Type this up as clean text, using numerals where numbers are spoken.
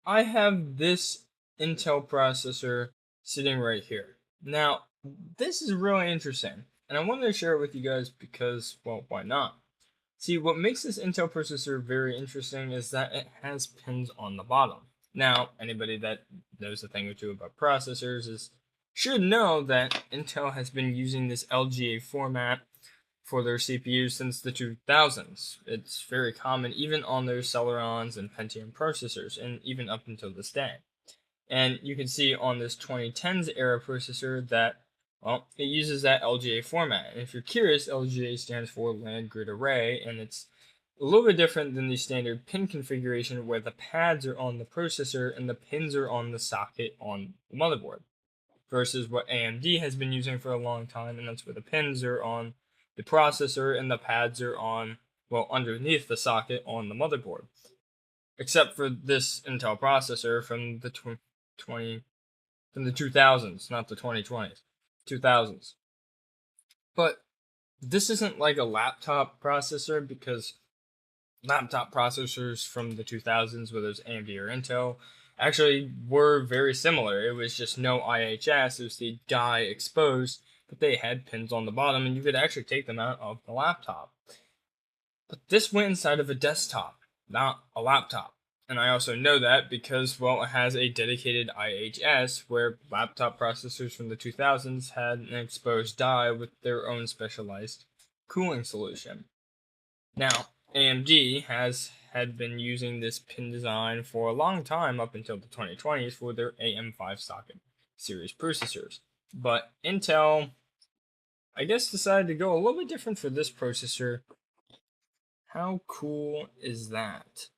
I have this Intel processor sitting right here. Now, this is really interesting, and I wanted to share it with you guys because, well, why not? See, what makes this Intel processor very interesting is that it has pins on the bottom. Now, anybody that knows a thing or two about processors should know that Intel has been using this LGA format for their CPUs since the 2000s. It's very common even on their Celerons and Pentium processors, and even up until this day. And you can see on this 2010s era processor that, well, it uses that LGA format. And if you're curious, LGA stands for Land Grid Array, and it's a little bit different than the standard pin configuration where the pads are on the processor and the pins are on the socket on the motherboard, versus what AMD has been using for a long time, and that's where the pins are on the processor and the pads are on, well, underneath the socket on the motherboard. Except for this Intel processor from the 20 from the 2000s, not the 2020s, 2000s. But this isn't like a laptop processor because laptop processors from the 2000s, whether it's AMD or Intel, actually were very similar. It was just no IHS, it was the die exposed, but they had pins on the bottom and you could actually take them out of the laptop. But this went inside of a desktop, not a laptop. And I also know that because, well, it has a dedicated IHS where laptop processors from the 2000s had an exposed die with their own specialized cooling solution. Now, AMD had been using this pin design for a long time up until the 2020s for their AM5 socket series processors. But Intel, I guess, decided to go a little bit different for this processor. How cool is that?